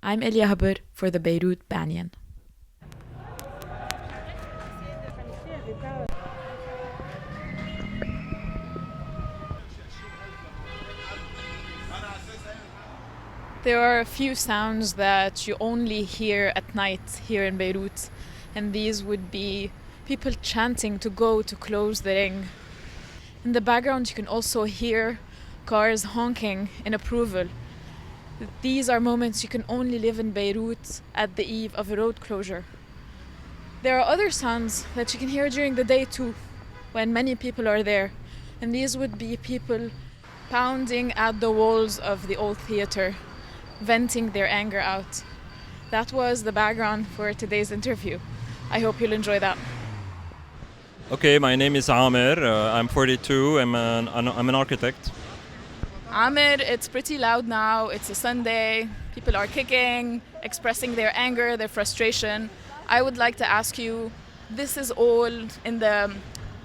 I'm Elia Haber for the Beirut Banyan. There are a few sounds that you only hear at night here in Beirut, and these would be people chanting to go to close the ring. In the background, you can also hear cars honking in approval. These are moments you can only live in Beirut at the eve of a road closure. There are other sounds that you can hear during the day too, when many people are there, and these would be people pounding at the walls of the old theater, venting their anger out. That was the background for today's interview. I hope you'll enjoy that. Okay, my name is Amer. I'm 42. I'm an architect. Amer, it's pretty loud now. It's a Sunday. People are kicking, expressing their anger, their frustration. I would like to ask you, this is all in the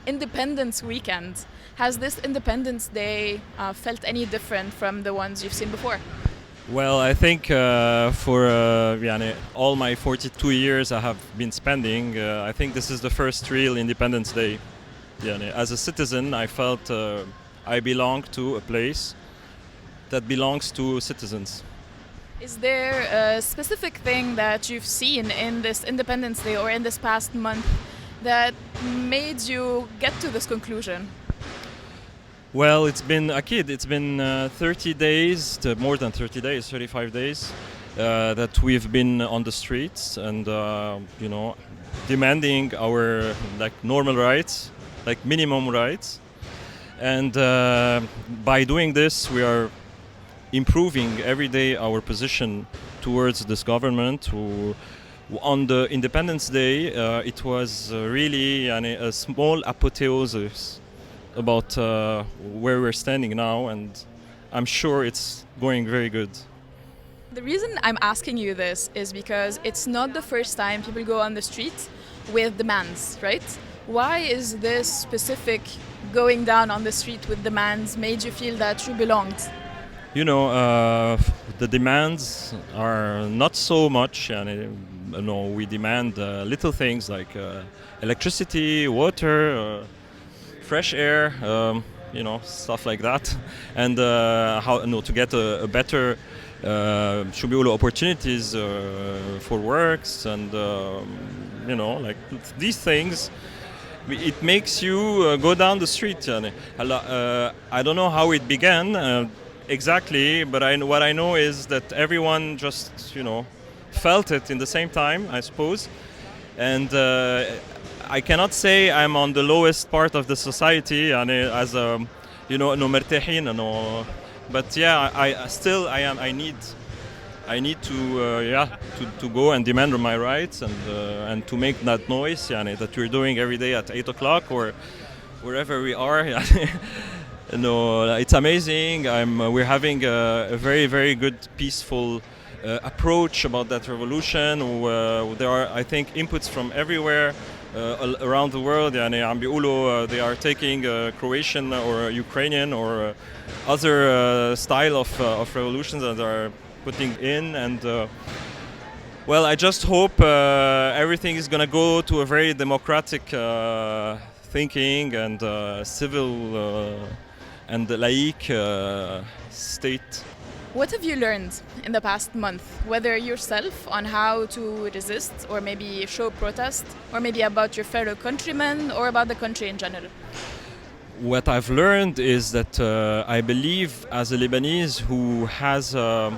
Independence weekend. Has this Independence Day felt any different from the ones you've seen before? Well, I think for all my 42 years I have been spending, I think this is the first real Independence Day. As a citizen, I felt I belong to a place that belongs to citizens. Is there a specific thing that you've seen in this Independence Day or in this past month that made you get to this conclusion? Well, it's been 30 days, more than 30 days, 35 days that we've been on the streets and demanding our normal rights, minimum rights, and by doing this we are improving every day our position towards this government. On the Independence Day, it was really a small apotheosis about where we're standing now, and I'm sure it's going very good. The reason I'm asking you this is because it's not the first time people go on the street with demands, right? Why is this specific going down on the street with demands made you feel that you belonged? The demands are not so much, we demand little things like electricity, water, fresh air, stuff like that, and to get a better opportunities for works, and these things. It makes you go down the street. I don't know how it began exactly, but what I know is that everyone just felt it in the same time, I suppose, and I cannot say I'm on the lowest part of the society, as مرتاحين, but yeah, I need to go and demand my rights and to make that noise that we're doing every day at 8 o'clock or wherever we are. It's amazing. We're having a very, very good, peaceful approach about that revolution. There are, I think, inputs from everywhere around the world. They are taking Croatian or Ukrainian or other style of revolutions that are putting in, and I just hope everything is gonna go to a very democratic thinking and civil and laïque state. What have you learned in the past month, whether yourself on how to resist or maybe show protest, or maybe about your fellow countrymen or about the country in general? What I've learned is that I believe, as a Lebanese who has a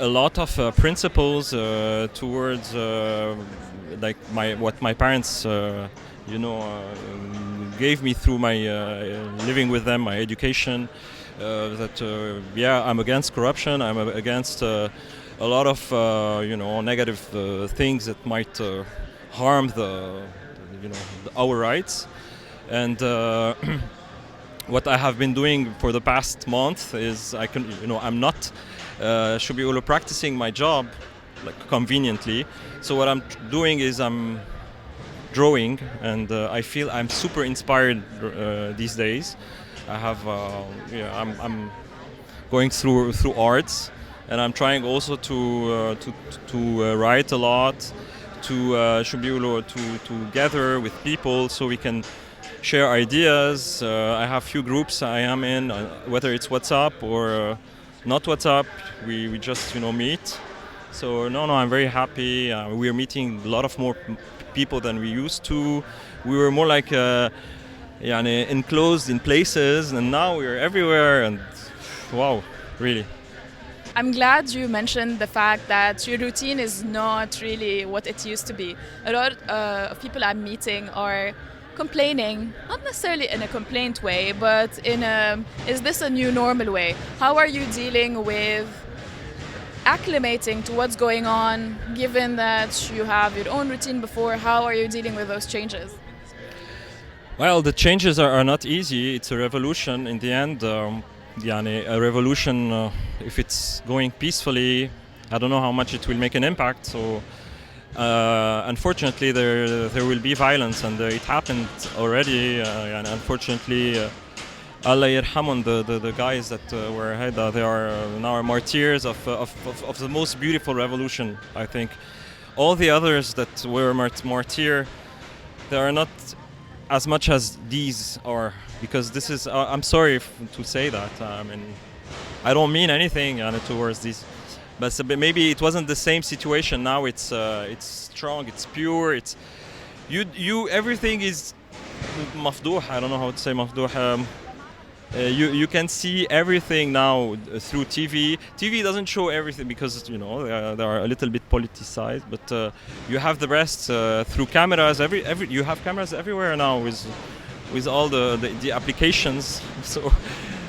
lot of principles towards what my parents gave me through my living with them, my education, I'm against corruption. I'm against a lot of negative things that might harm our rights. And what I have been doing for the past month is I'm not practicing my job conveniently. So what I'm doing is I'm drawing, and I feel I'm super inspired these days. I have I'm going through arts, and I'm trying also to write a lot, should be able to gather with people so we can share ideas. I have few groups I am in, whether it's WhatsApp or not WhatsApp. We just meet. So no, I'm very happy. We are meeting a lot of more people than we used to. We were more like enclosed in places, and now we're everywhere. And wow, really. I'm glad you mentioned the fact that your routine is not really what it used to be. A lot of people I'm meeting are complaining, not necessarily in a complaint way, but is this a new normal way? How are you dealing with acclimating to what's going on, given that you have your own routine before? How are you dealing with those changes? Well, the changes are not easy. It's a revolution in the end. A revolution, if it's going peacefully, I don't know how much it will make an impact. So unfortunately there will be violence, and it happened already, and unfortunately Allah yarhamun, the guys that were ahead, they are now martyrs of the most beautiful revolution. I think all the others that were martyr, they are not as much as these are, because this is I'm sorry to say that. I don't mean anything towards these, but maybe it wasn't the same situation. Now it's strong, it's pure, it's you everything is mafduh. I don't know how to say mafduh. You can see everything now through TV. TV doesn't show everything because they are a little bit politicized, but you have the rest through cameras. You have cameras everywhere now with all the applications. So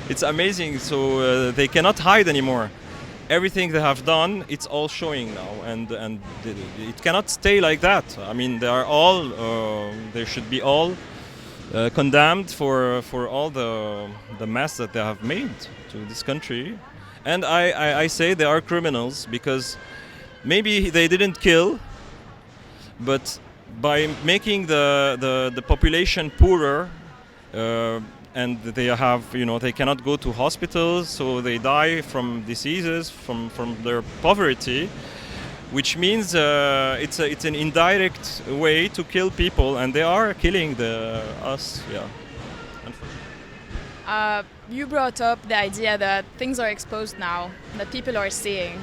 it's amazing. So they cannot hide anymore. Everything they have done, it's all showing now, and it cannot stay like that. I mean, they are all they should be all condemned for all the mess that they have made to this country. And I say they are criminals because maybe they didn't kill, but by making the population poorer, and they cannot go to hospitals, so they die from diseases, from their poverty, which means it's an indirect way to kill people, and they are killing us. You brought up the idea that things are exposed now, that people are seeing.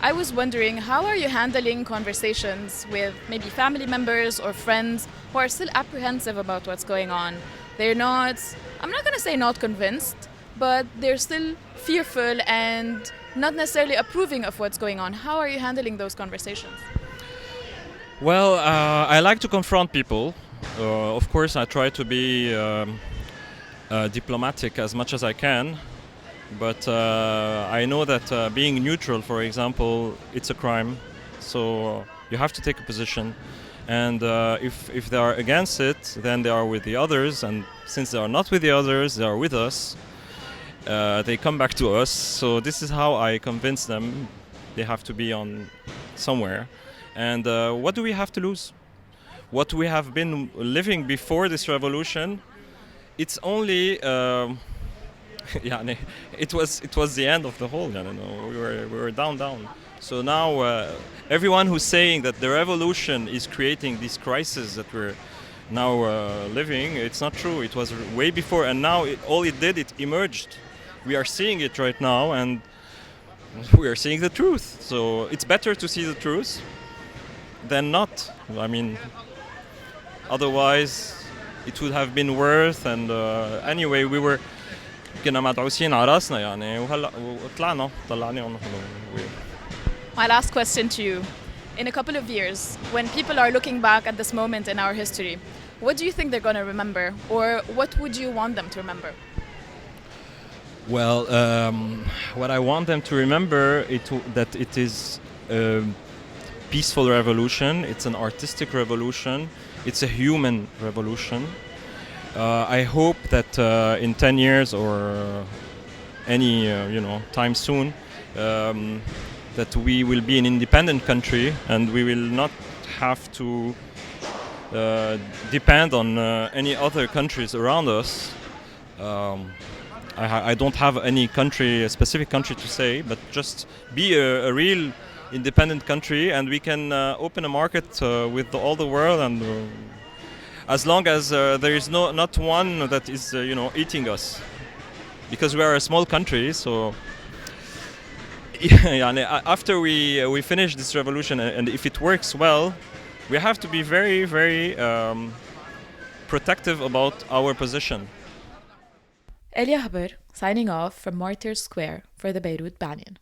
I was wondering, how are you handling conversations with maybe family members or friends who are still apprehensive about what's going on? They're not, I'm not going to say not convinced, but they're still fearful and not necessarily approving of what's going on. How are you handling those conversations? Well, I like to confront people. Of course, I try to be diplomatic as much as I can, but I know that being neutral, for example, it's a crime. So you have to take a position, and if they are against it, then they are with the others, and since they are not with the others, they are with us. They come back to us. So this is how I convince them they have to be on somewhere. And what do we have to lose? What we have been living before this revolution, it's only it was the end of the whole. We were down. So now everyone who's saying that the revolution is creating this crisis that we're now living, it's not true. It was way before, and now it emerged. We are seeing it right now, and we are seeing the truth. So it's better to see the truth than not. I mean, otherwise it would have been worse. And anyway, كنا مدعوسين على راسنا يعني وهلا طلعنا طلعني. My last question to you. In a couple of years, when people are looking back at this moment in our history, what do you think they're going to remember, or what would you want them to remember? Well, what I want them to remember that it is a peaceful revolution. It's an artistic revolution. It's a human revolution. I hope that in 10 years or any time soon, that we will be an independent country and we will not have to depend on any other countries around us. I don't have any country, a specific country to say, but just be a real independent country, and we can open a market with all the world, and as long as there is not one that is eating us, because we are a small country. So after we finish this revolution, and if it works well, we have to be very, very protective about our position. Elia Haber signing off from Martyrs Square for the Beirut Banyan.